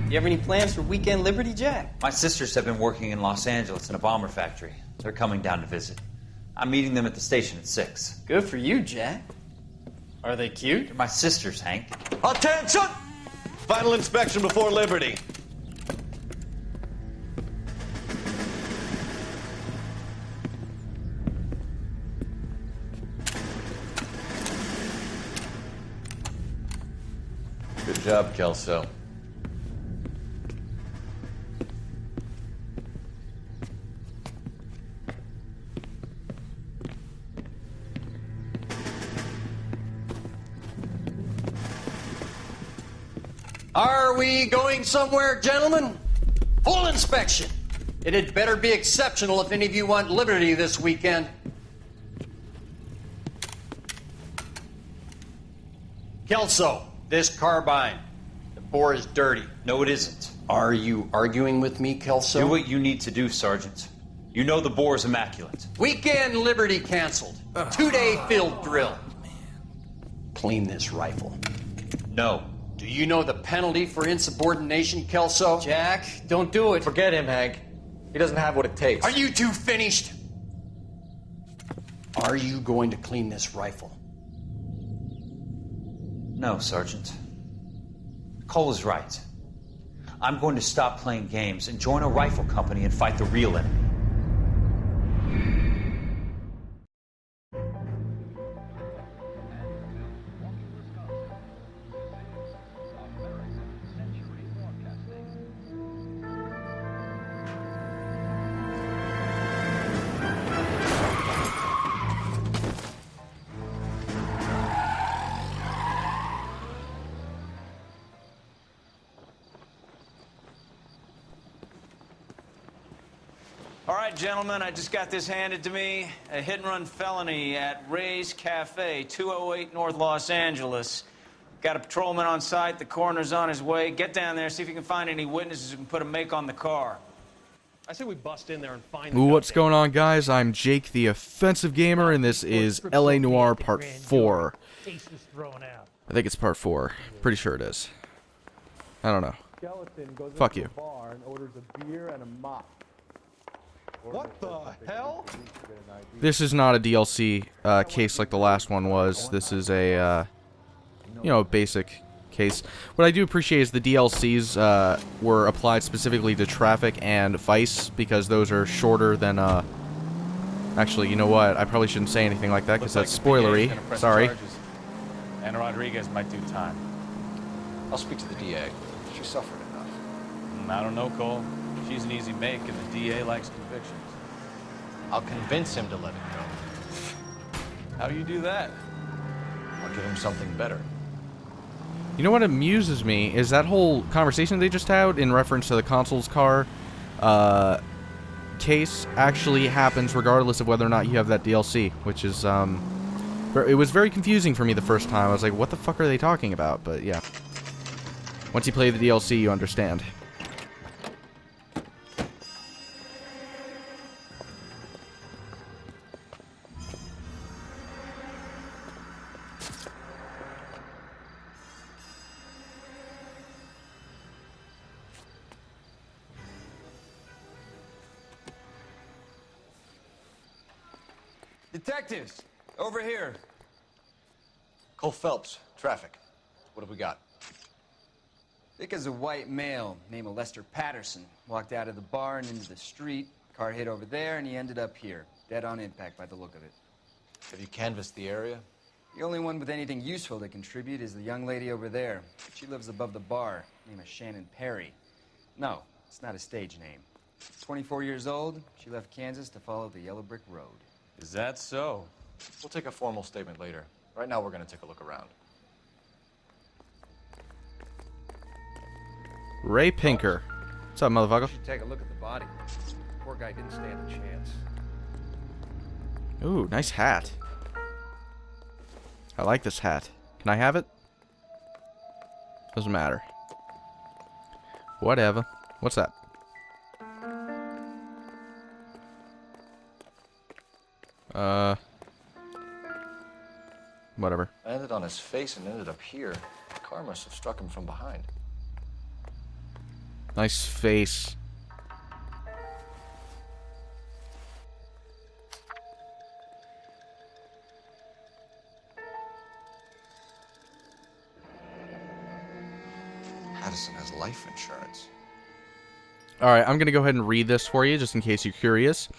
You have any plans for Weekend Liberty, Jack? My sisters have been working in Los Angeles in a bomber factory. They're coming down to visit. I'm meeting them at the station at 6. Good for you, Jack. Are they cute? They're my sisters, Hank. Attention! Final inspection before Liberty. Good job, Kelso. Are we going somewhere, gentlemen? Full inspection. It had better be exceptional if any of you want liberty this weekend. Kelso, this carbine. The bore is dirty. No, it isn't. Are you arguing with me, Kelso? Do what you need to do, Sergeant. You know the bore is immaculate. Weekend liberty canceled. 2-day field drill. Clean this rifle. No. Do you know the penalty for insubordination, Kelso? Jack, don't do it. Forget him, Hank. He doesn't have what it takes. Are you two finished? Are you going to clean this rifle? No, Sergeant. Cole is right. I'm going to stop playing games and join a rifle company and fight the real enemy. All right, gentlemen, I just got this handed to me. A hit-and-run felony at Ray's Cafe, 208 North Los Angeles. Got a patrolman on site. The coroner's on his way. Get down there, see if you can find any witnesses who can put a make on the car. I say we bust in there and find Ooh, what's going on, guys? I'm Jake, the offensive gamer, and this is LA Noire Part 4. I think it's Part 4. Pretty sure it is. I don't know. Fuck you. What the hell? This is not a DLC case like the last one was. This is a, you know, basic case. What I do appreciate is the DLCs were applied specifically to Traffic and Vice, because those are shorter than, actually, you know what? I probably shouldn't say anything like that, because that's spoilery. Sorry. And Rodriguez might do time. I'll speak to the DA. She suffered enough. I don't know, Cole. She's an easy make, and the DA likes convictions. I'll convince him to let it go. How do you do that? I'll give him something better. You know what amuses me is that whole conversation they just had in reference to the consul's car case actually happens regardless of whether or not you have that DLC, which is, it was very confusing for me the first time. I was like, what the fuck are they talking about? But yeah. Once you play the DLC, you understand. Detectives, over here. Cole Phelps, Traffic. What have we got? Thick as a white male named Lester Patterson walked out of the bar and into the street. Car hit over there, and he ended up here, dead on impact by the look of it. Have you canvassed the area? The only one with anything useful to contribute is the young lady over there. She lives above the bar, name is Shannon Perry. No, it's not a stage name. 24 years old, she left Kansas to follow the Yellow Brick Road. Is that so? We'll take a formal statement later. Right now, we're going to take a look around. Ray Pinker. What's up, motherfucker? You should take a look at the body. Poor guy didn't stand a chance. Ooh, nice hat. I like this hat. Can I have it? Doesn't matter. Whatever. What's that? Whatever. I landed on his face and ended up here. The car must have struck him from behind. Nice face. Patterson has life insurance. Alright, I'm going to go ahead and read this for you, just in case you're curious.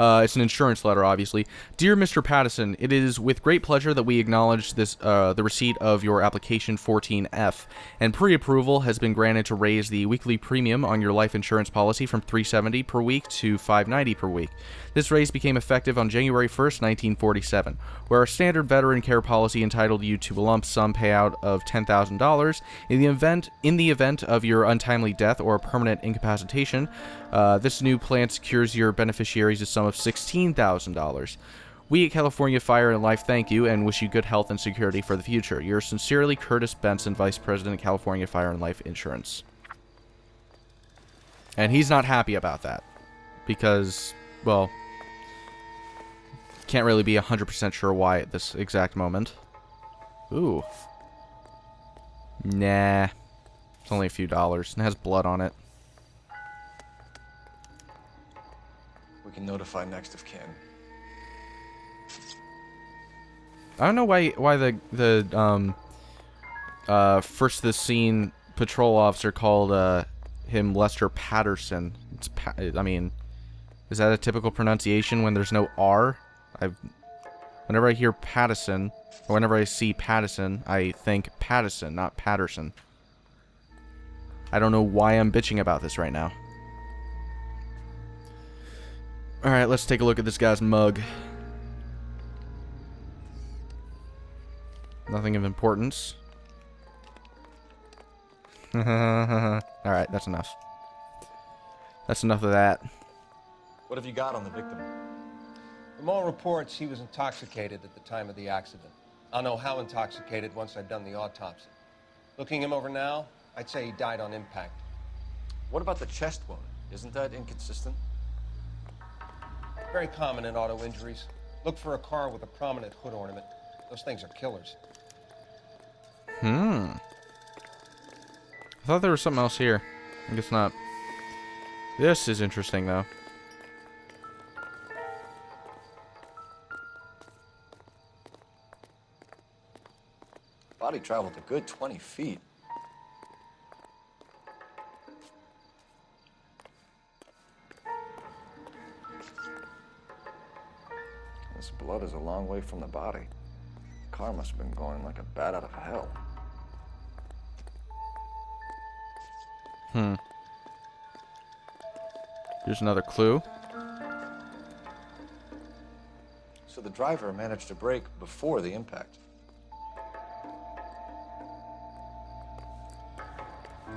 It's an insurance letter, obviously. Dear Mr. Pattison, it is with great pleasure that we acknowledge this the receipt of your application 14F, and pre-approval has been granted to raise the weekly premium on your life insurance policy from $370 per week to $590 per week. This raise became effective on January 1st, 1947, where our standard veteran care policy entitled you to a lump sum payout of $10,000 in the event of your untimely death or permanent incapacitation. This new plan secures your beneficiaries a sum of $16,000. We at California Fire and Life thank you and wish you good health and security for the future. Yours sincerely, Curtis Benson, Vice President, California Fire and Life Insurance. And he's not happy about that because, well, can't really be 100% sure why at this exact moment. Ooh. Nah. It's only a few dollars and it has blood on it. We can notify next of kin. I don't know why the first this scene patrol officer called him Lester Patterson. I mean, is that a typical pronunciation when there's no R? Whenever I hear Pattison, or whenever I see Pattison, I think Pattison, not Patterson. I don't know why I'm bitching about this right now. Alright, let's take a look at this guy's mug. Nothing of importance. Alright, that's enough. That's enough of that. What have you got on the victim? From all reports, he was intoxicated at the time of the accident. I'll know how intoxicated once I've done the autopsy. Looking him over now, I'd say he died on impact. What about the chest wound? Isn't that inconsistent? Very common in auto injuries. Look for a car with a prominent hood ornament. Those things are killers. I thought there was something else here. I guess not. This is interesting, though. Body traveled a good 20 feet. This blood is a long way from the body. The car must have been going like a bat out of hell. Here's another clue. So the driver managed to brake before the impact.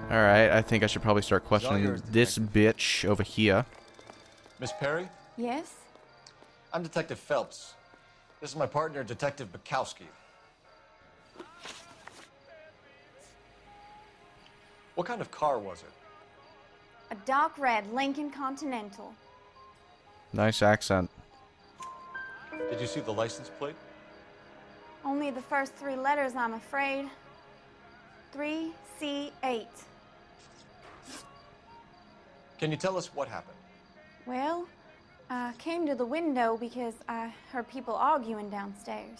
Alright, I think I should probably start questioning this bitch over here. Miss Perry? Yes? I'm Detective Phelps. This is my partner, Detective Bukowski. What kind of car was it? A dark red Lincoln Continental. Nice accent. Did you see the license plate? Only the first three letters, I'm afraid. 3C8. Can you tell us what happened? Well, I came to the window because I heard people arguing downstairs.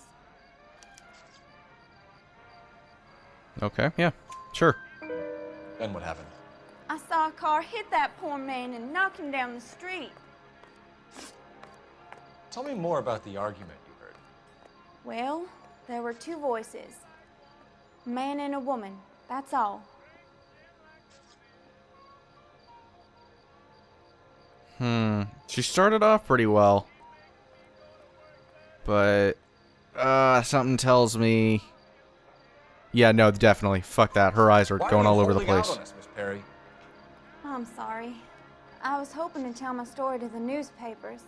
Okay, yeah, sure. Then what happened? I saw a car hit that poor man and knock him down the street. Tell me more about the argument you heard. Well, there were two voices. A man and a woman, that's all. She started off pretty well. But, something tells me... Yeah, no, definitely. Fuck that. Her eyes are going all over the place. Why are you holding out on us, Miss Perry? I'm sorry. I was hoping to tell my story to the newspapers.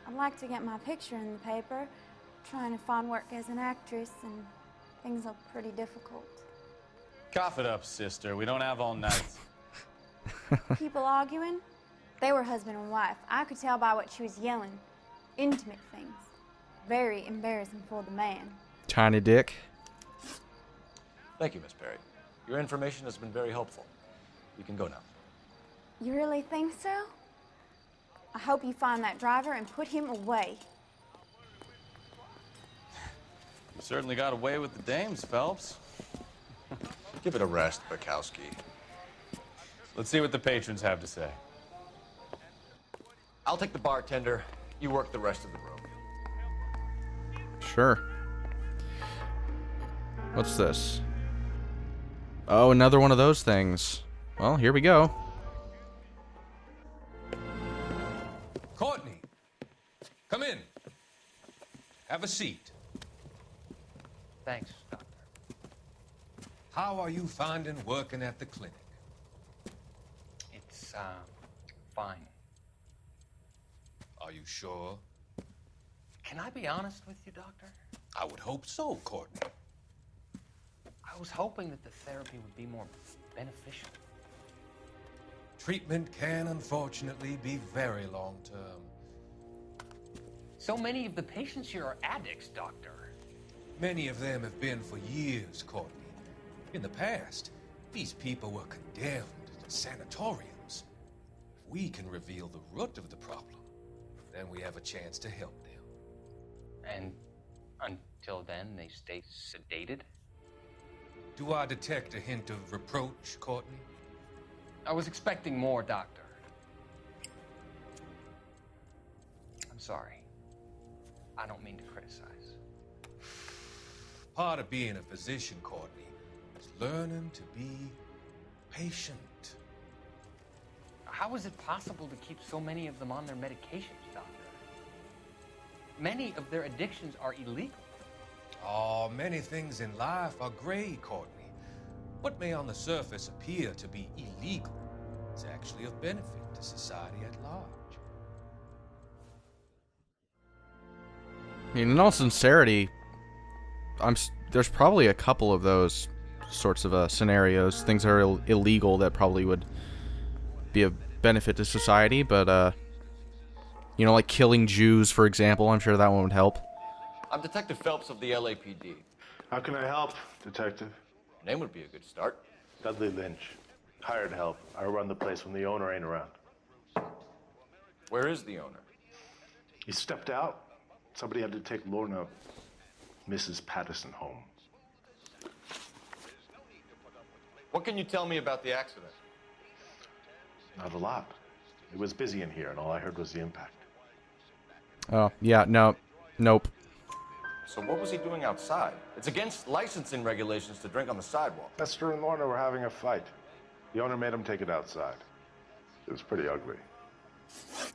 I'd like to get my picture in the paper. Trying to find work as an actress, and things are pretty difficult. Cough it up, sister. We don't have all night. People arguing? They were husband and wife. I could tell by what she was yelling. Intimate things. Very embarrassing for the man. Tiny dick. Thank you, Miss Perry. Your information has been very helpful. You can go now. You really think so? I hope you find that driver and put him away. You certainly got away with the dames, Phelps. Give it a rest, Bukowski. Let's see what the patrons have to say. I'll take the bartender. You work the rest of the room. Sure. What's this? Oh, another one of those things. Well, here we go. Courtney, come in. Have a seat. Thanks, Doctor. How are you finding working at the clinic? It's, fine. Are you sure? Can I be honest with you, Doctor? I would hope so, Courtney. I was hoping that the therapy would be more beneficial. Treatment can, unfortunately, be very long-term. So many of the patients here are addicts, Doctor. Many of them have been for years, Courtney. In the past, these people were condemned to sanatoriums. If we can reveal the root of the problem, then we have a chance to help them. And until then, they stay sedated? Do I detect a hint of reproach, Courtney? I was expecting more, Doctor. I'm sorry. I don't mean to criticize. Part of being a physician, Courtney, is learning to be patient. How is it possible to keep so many of them on their medications, Doctor? Many of their addictions are illegal. Oh, many things in life are gray, Courtney. What may on the surface appear to be illegal is actually of benefit to society at large. I mean, in all sincerity, there's probably a couple of those sorts of scenarios, things that are illegal that probably would be a benefit to society, but, you know, like killing Jews, for example, I'm sure that one would help. I'm Detective Phelps of the LAPD. How can I help, Detective? Your name would be a good start. Dudley Lynch. Hired help. I run the place when the owner ain't around. Where is the owner? He stepped out. Somebody had to take Lorna, Mrs. Patterson, home. What can you tell me about the accident? Not a lot. It was busy in here, and all I heard was the impact. Oh, yeah, no. Nope. So what was he doing outside? It's against licensing regulations to drink on the sidewalk. Lester and Lorna were having a fight. The owner made him take it outside. It was pretty ugly.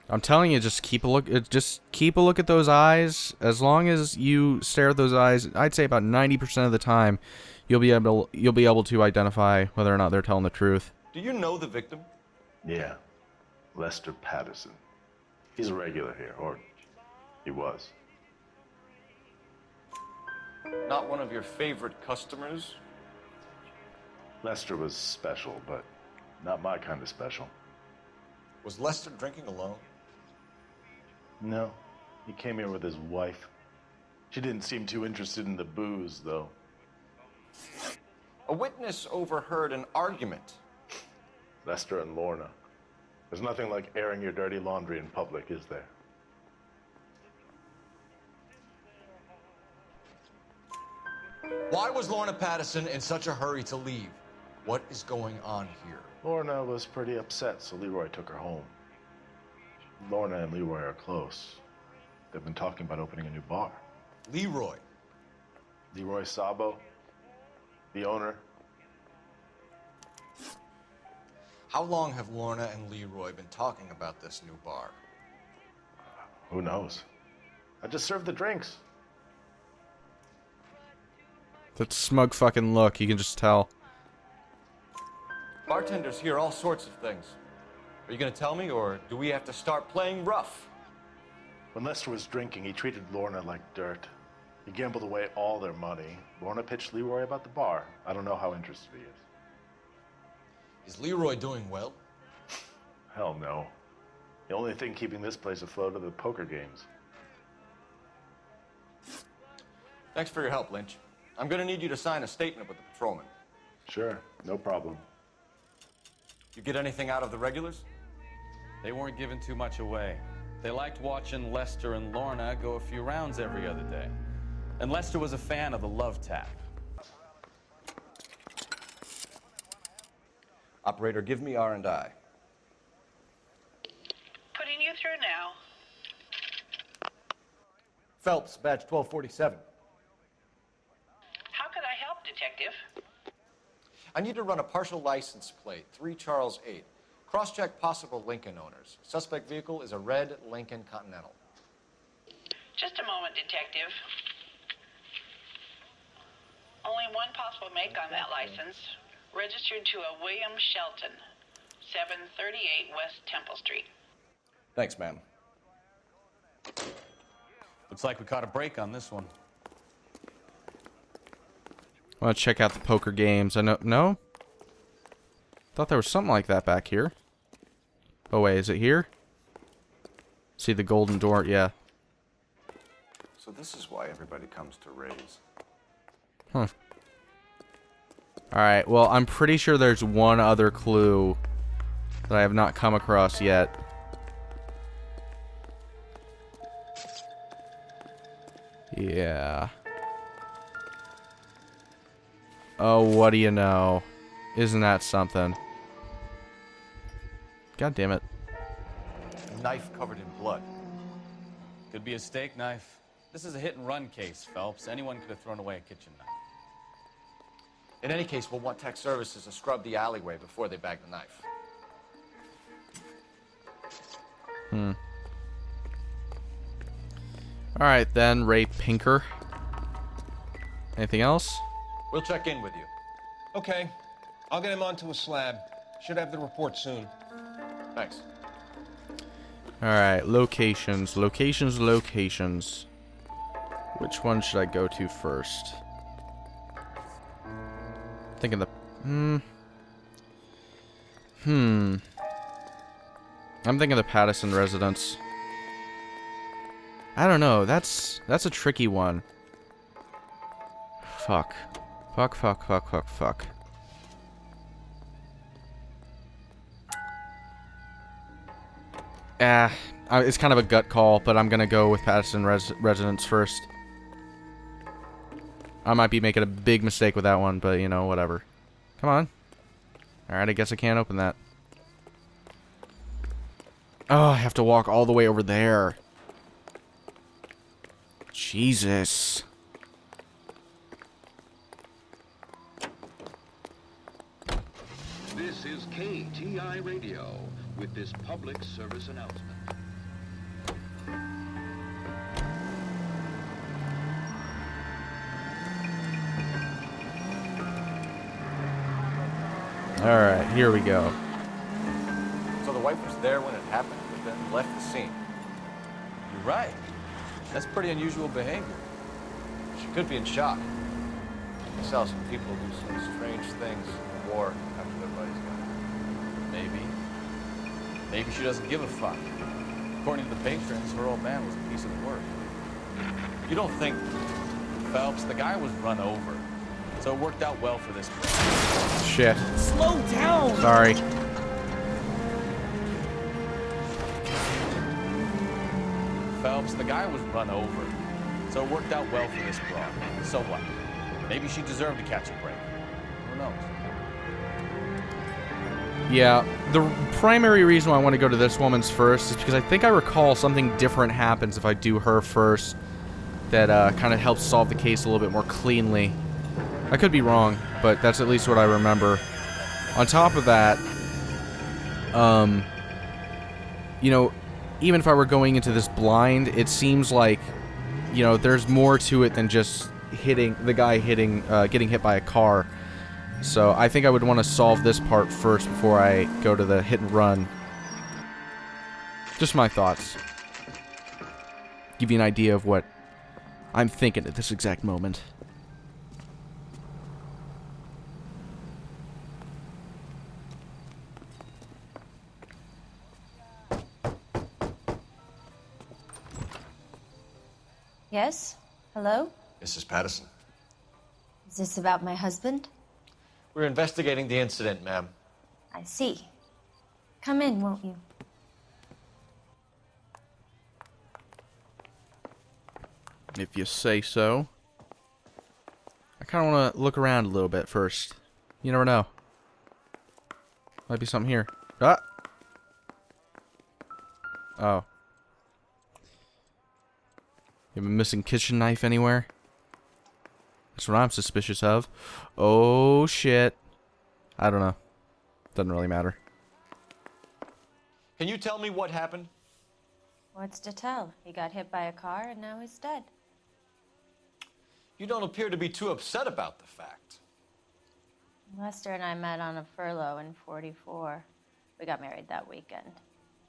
I'm telling you, just keep a look. Just keep a look at those eyes. As long as you stare at those eyes, I'd say about 90% of the time, you'll be able to identify whether or not they're telling the truth. Do you know the victim? Yeah, Lester Patterson. He's a regular here, or he was. Not one of your favorite customers? Lester was special, but not my kind of special. Was Lester drinking alone? No. He came here with his wife. She didn't seem too interested in the booze, though. A witness overheard an argument. Lester and Lorna. There's nothing like airing your dirty laundry in public, is there? Why was Lorna Patterson in such a hurry to leave? What is going on here? Lorna was pretty upset, so Leroy took her home. Lorna and Leroy are close. They've been talking about opening a new bar. Leroy? Leroy Sabo, the owner. How long have Lorna and Leroy been talking about this new bar? Who knows? I just served the drinks. That smug fucking look, you can just tell. Bartenders hear all sorts of things. Are you gonna tell me, or do we have to start playing rough? When Lester was drinking, he treated Lorna like dirt. He gambled away all their money. Lorna pitched Leroy about the bar. I don't know how interested he is. Is Leroy doing well? Hell no. The only thing keeping this place afloat are the poker games. Thanks for your help, Lynch. I'm gonna need you to sign a statement with the patrolman. Sure, no problem. You get anything out of the regulars? They weren't giving too much away. They liked watching Lester and Lorna go a few rounds every other day. And Lester was a fan of the love tap. Operator, give me R&I. Putting you through now. Phelps, badge 1247. How could I help, Detective? I need to run a partial license plate, 3 Charles 8. Cross-check possible Lincoln owners. Suspect vehicle is a red Lincoln Continental. Just a moment, Detective. Only one possible make on that license. Registered to a William Shelton, 738 West Temple Street. Thanks, ma'am. Looks like we caught a break on this one. I want to check out the poker games. I know. No? Thought there was something like that back here. Oh, wait. Is it here? See the golden door? Yeah. So this is why everybody comes to Ray's. Huh. Alright, well, I'm pretty sure there's one other clue that I have not come across yet. Yeah. Oh, what do you know? Isn't that something? God damn it. Knife covered in blood. Could be a steak knife. This is a hit-and-run case, Phelps. Anyone could have thrown away a kitchen knife. In any case, we'll want tech services to scrub the alleyway before they bag the knife. Alright then, Ray Pinker. Anything else? We'll check in with you. Okay. I'll get him onto a slab. Should have the report soon. Thanks. Alright, locations. Locations. Which one should I go to first? Thinking the... I'm thinking the Patterson residence. I don't know. That's a tricky one. Fuck. It's kind of a gut call, but I'm gonna go with Patterson residence first. I might be making a big mistake with that one, but you know, whatever. Come on. Alright, I guess I can't open that. Oh, I have to walk all the way over there. Jesus. This is KTI Radio with this public service announcement. Alright, here we go. So the wife was there when it happened, but then left the scene. You're right. That's pretty unusual behavior. She could be in shock. I saw some people do some strange things in the war after their buddies got it. Maybe she doesn't give a fuck. According to the patrons, her old man was a piece of work. You don't think, Phelps, the guy was run over. So it worked out well for this place. Shit. Slow down! Sorry. Phelps, the guy was run over. So it worked out well for this broad. So what? Maybe she deserved to catch a break. Who knows? Yeah, the primary reason why I want to go to this woman's first is because I think I recall something different happens if I do her first that kind of helps solve the case a little bit more cleanly. I could be wrong, but that's at least what I remember. On top of that, you know, even if I were going into this blind, it seems like, you know, there's more to it than just getting hit by a car. So I think I would want to solve this part first before I go to the hit and run. Just my thoughts. Give you an idea of what I'm thinking at this exact moment. Yes? Hello? Mrs. Patterson. Is this about my husband? We're investigating the incident, ma'am. I see. Come in, won't you? If you say so. I kind of want to look around a little bit first. You never know. Might be something here. Ah! Oh. You have a missing kitchen knife anywhere? That's what I'm suspicious of. Oh, shit. I don't know. Doesn't really matter. Can you tell me what happened? What's to tell? He got hit by a car and now he's dead. You don't appear to be too upset about the fact. Lester and I met on a furlough in '44. We got married that weekend.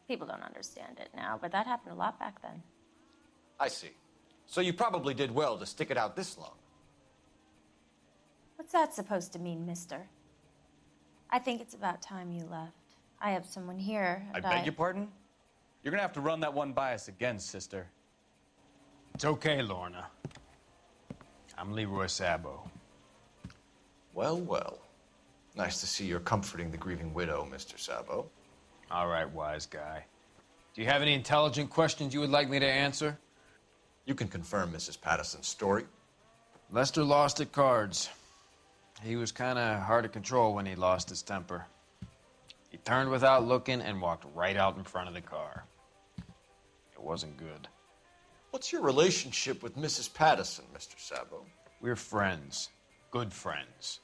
People don't understand it now, but that happened a lot back then. I see. So you probably did well to stick it out this long. What's that supposed to mean, mister? I think it's about time you left. I have someone here, I and beg your pardon? You're gonna have to run that one by us again, sister. It's okay, Lorna. I'm Leroy Sabo. Well, well. Nice to see you're comforting the grieving widow, Mr. Sabo. All right, wise guy. Do you have any intelligent questions you would like me to answer? You can confirm Mrs. Patterson's story. Lester lost at cards. He was kind of hard to control when he lost his temper. He turned without looking and walked right out in front of the car. It wasn't good. What's your relationship with Mrs. Patterson, Mr. Sabo? We're friends. Good friends.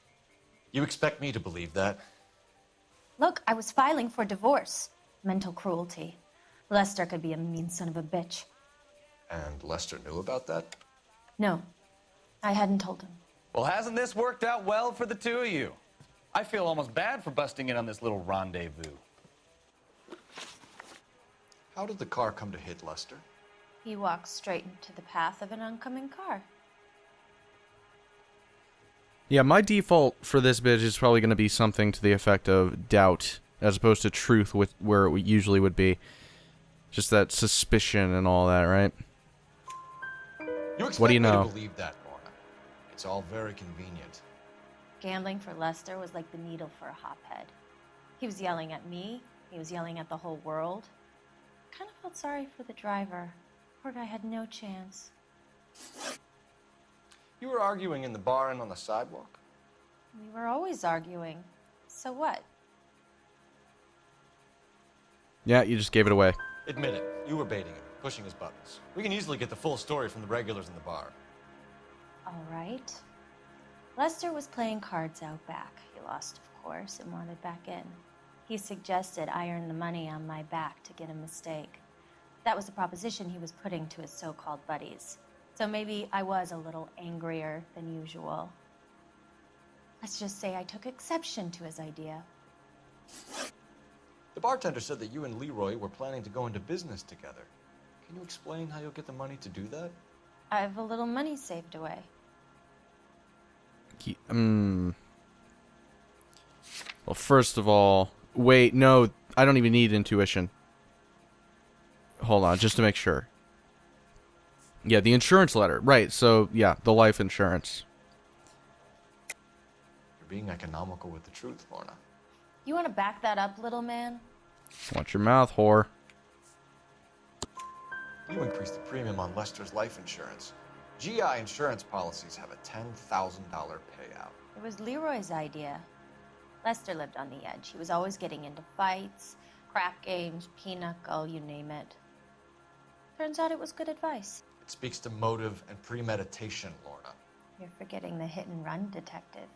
You expect me to believe that? Look, I was filing for divorce. Mental cruelty. Lester could be a mean son of a bitch. And Lester knew about that? No, I hadn't told him. Well, hasn't this worked out well for the two of you? I feel almost bad for busting in on this little rendezvous. How did the car come to hit Lester? He walked straight into the path of an oncoming car. Yeah, my default for this bitch is probably going to be something to the effect of doubt, as opposed to truth, where it usually would be. Just that suspicion and all that, right? You expect What do you me know? to believe that, Lorna? It's all very convenient. Gambling for Lester was like the needle for a hophead. He was yelling at me. He was yelling at the whole world. I kind of felt sorry for the driver. Poor guy had no chance. You were arguing in the bar and on the sidewalk? We were always arguing. So what? Yeah, you just gave it away. Admit it. You were baiting him, pushing his buttons. We can easily get the full story from the regulars in the bar. All right. Lester was playing cards out back. He lost, of course, and wanted back in. He suggested I earn the money on my back to get a mistake. That was the proposition he was putting to his so-called buddies. So maybe I was a little angrier than usual. Let's just say I took exception to his idea. The bartender said that you and Leroy were planning to go into business together. Can you explain how you'll get the money to do that? I have a little money saved away. Well, first of all, wait, no, I don't even need intuition. Hold on, just to make sure. Yeah, the insurance letter. Right, so, yeah, the life insurance. You're being economical with the truth, Lorna. You want to back that up, little man? Watch your mouth, whore. You increased the premium on Lester's life insurance. GI insurance policies have a $10,000 payout. It was Leroy's idea. Lester lived on the edge. He was always getting into fights, crap games, pinochle, you name it. Turns out it was good advice. It speaks to motive and premeditation, Lorna. You're forgetting the hit-and-run detective.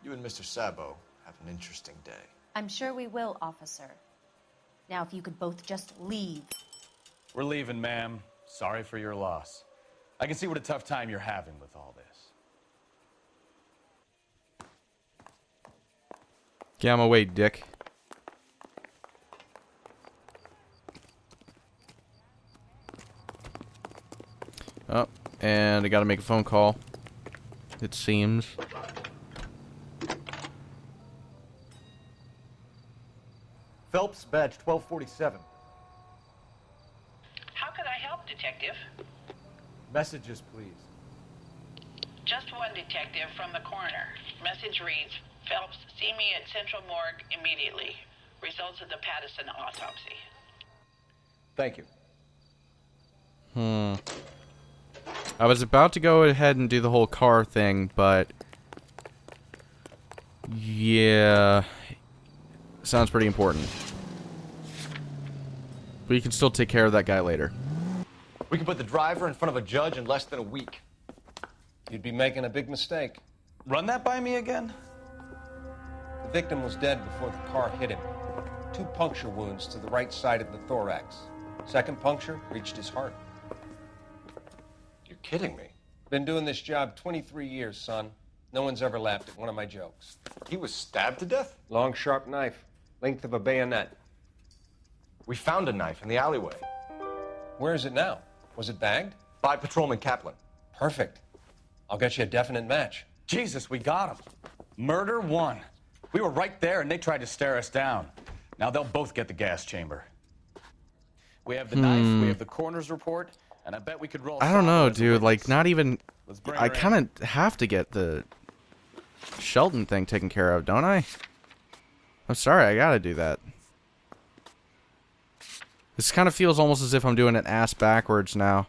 You and Mr. Sabo have an interesting day. I'm sure we will, officer. Now, if you could both just leave. We're leaving, ma'am. Sorry for your loss. I can see what a tough time you're having with all this. Get out of my way, dick. Oh, and I gotta make a phone call. It seems. Phelps, badge 1247. How can I help, Detective? Messages, please. Just one detective from the coroner. Message reads, Phelps, see me at Central Morgue immediately. Results of the Patterson autopsy. Thank you. I was about to go ahead and do the whole car thing, but... yeah... sounds pretty important. But you can still take care of that guy later. We can put the driver in front of a judge in less than a week. You'd be making a big mistake. Run that by me again? The victim was dead before the car hit him. 2 puncture wounds to the right side of the thorax. Second puncture reached his heart. You're kidding me. Been doing this job 23 years, son. No one's ever laughed at one of my jokes. He was stabbed to death? Long, sharp knife. Length of a bayonet. We found a knife in the alleyway. Where is it now? Was it bagged? By Patrolman Kaplan. Perfect. I'll get you a definite match. Jesus, we got him. Murder 1. We were right there and they tried to stare us down. Now they'll both get the gas chamber. We have the knife, we have the coroner's report, and I bet we could roll... I don't know, dude. Like, not even... I kind of have to get the Shelton thing taken care of, don't I? I'm sorry, I gotta do that. This kind of feels almost as if I'm doing it ass backwards now.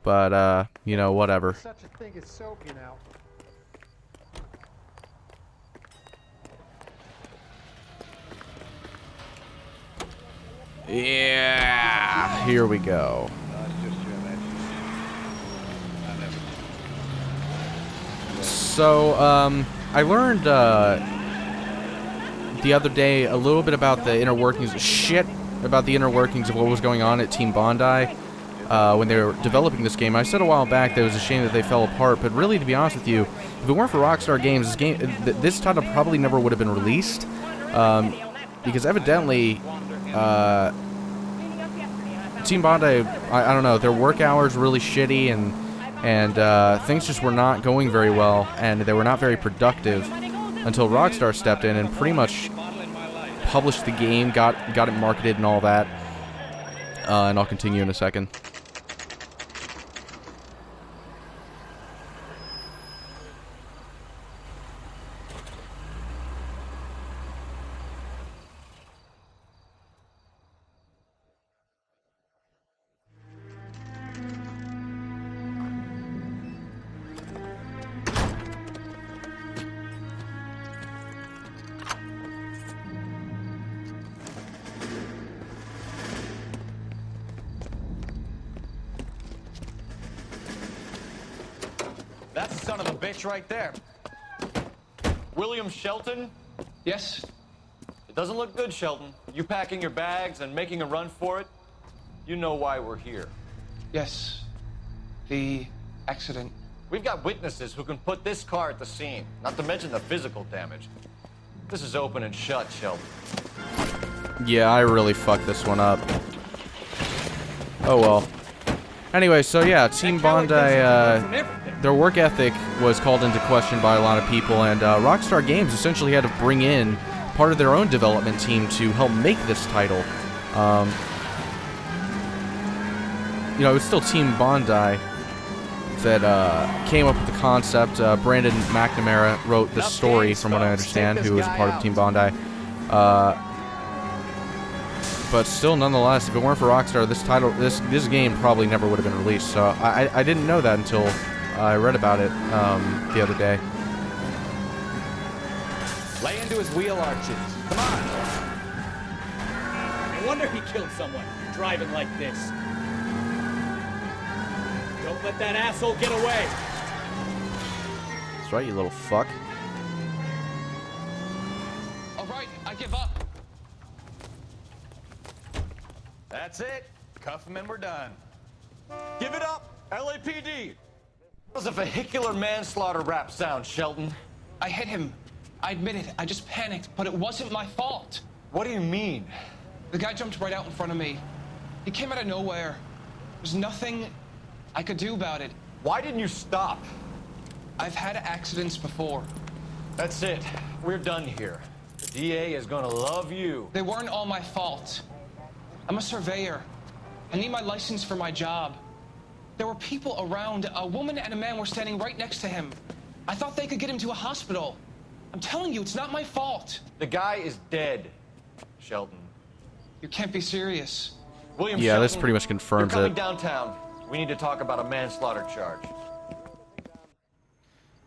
But, you know, whatever. Such a thing as soap, you know. Yeah, here we go. So, I learned, the other day a little bit about the inner workings of what was going on at Team Bondi when they were developing this game. I said a while back that it was a shame that they fell apart, but really, to be honest with you, if it weren't for Rockstar Games, this title probably never would have been released, because evidently Team Bondi, I don't know, their work hours were really shitty, and things just were not going very well, and they were not very productive until Rockstar stepped in and pretty much published the game, got it marketed and all that. And I'll continue in a second. That's the son of a bitch right there. William Shelton? Yes? It doesn't look good, Shelton. You packing your bags and making a run for it? You know why we're here. Yes. The accident. We've got witnesses who can put this car at the scene, not to mention the physical damage. This is open and shut, Shelton. Yeah, I really fucked this one up. Oh well. Anyway, so yeah, Team Bondi, their work ethic was called into question by a lot of people, and Rockstar Games essentially had to bring in part of their own development team to help make this title. You know, it was still Team Bondi that came up with the concept. Brandon McNamara wrote the story, from what I understand, who was a part of Team Bondi. But still, nonetheless, if it weren't for Rockstar, this game probably never would have been released. So I didn't know that until I read about it the other day. Lay into his wheel arches. Come on. No wonder he killed someone driving like this. Don't let that asshole get away. That's right, you little fuck. All right, I give up. That's it. Cuff him and we're done. Give it up, LAPD. It was a vehicular manslaughter rap sound, Shelton. I hit him. I admit it. I just panicked, but it wasn't my fault. What do you mean? The guy jumped right out in front of me. He came out of nowhere. There's nothing I could do about it. Why didn't you stop? I've had accidents before. That's it. We're done here. The DA is gonna love you. They weren't all my fault. I'm a surveyor. I need my license for my job. There were people around. A woman and a man were standing right next to him. I thought they could get him to a hospital. I'm telling you, it's not my fault. The guy is dead, Shelton. You can't be serious. William Yeah, Shelton, this pretty much confirms you're coming it. downtown. We need to talk about a manslaughter charge.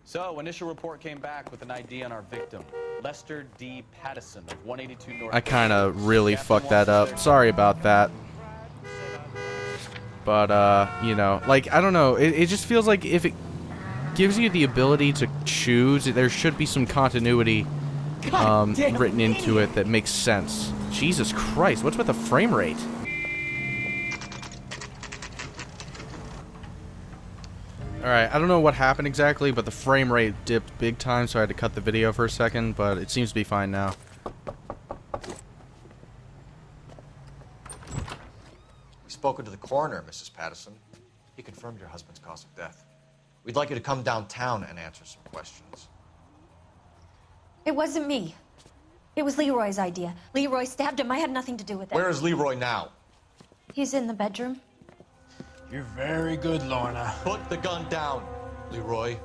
So, initial report came back with an ID on our victim, Lester D. Pattison of 182 North. I kind of really fucked that up. Sorry about that. But, you know, like, I don't know. It just feels like if it gives you the ability to choose, there should be some continuity written into it that makes sense. Jesus Christ, what's with the frame rate? Alright, I don't know what happened exactly, but the frame rate dipped big time, so I had to cut the video for a second, but it seems to be fine now. We've spoken to the coroner, Mrs. Pattison. He confirmed your husband's cause of death. We'd like you to come downtown and answer some questions. It wasn't me. It was Leroy's idea. Leroy stabbed him. I had nothing to do with it. Where is Leroy now? He's in the bedroom. You're very good, Lorna. Put the gun down, Leroy.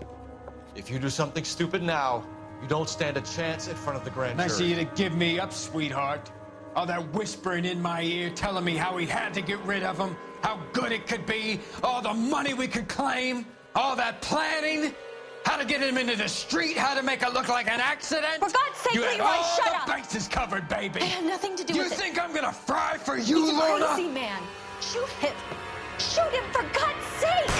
If you do something stupid now, you don't stand a chance in front of the grand jury. Nice of you to give me up, sweetheart. All that whispering in my ear telling me how we had to get rid of him, how good it could be, all the money we could claim, all that planning, how to get him into the street, how to make it look like an accident. For God's sake, you Leroy, had all shut the up. bases covered, baby. I had nothing to do with it. You think I'm gonna fry for you, He's Lorna? a crazy man. Shoot him. Shoot him, for God's sake!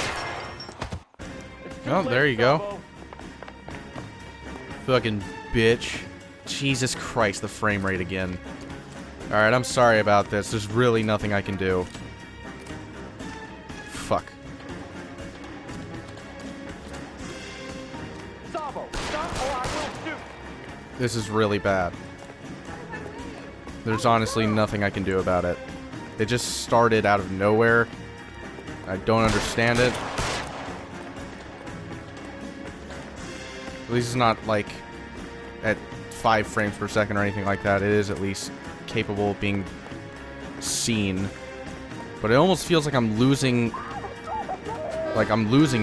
Oh, there you go. Fucking bitch. Jesus Christ, the frame rate again. Alright, I'm sorry about this. There's really nothing I can do. Fuck. This is really bad. There's honestly nothing I can do about it. It just started out of nowhere. I don't understand it. At least it's not like at 5 frames per second or anything like that. It is at least capable of being seen. But it almost feels like I'm losing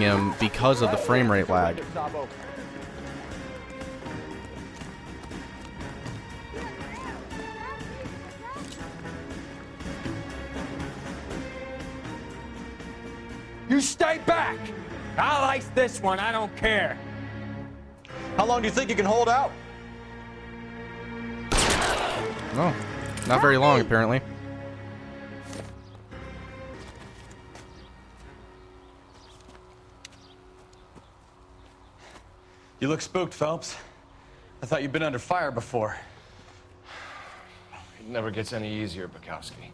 him because of the frame rate lag. You stay back. I'll ice this one. I don't care. How long do you think you can hold out? No, not very long, apparently. You look spooked, Phelps. I thought you'd been under fire before. It never gets any easier, Bukowski.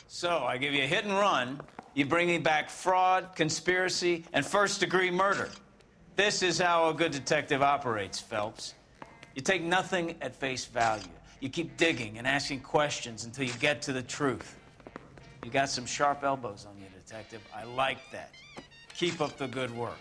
So, I give you a hit and run. You bring me back fraud, conspiracy, and first-degree murder. This is how a good detective operates, Phelps. You take nothing at face value. You keep digging and asking questions until you get to the truth. You got some sharp elbows on you, detective. I like that. Keep up the good work.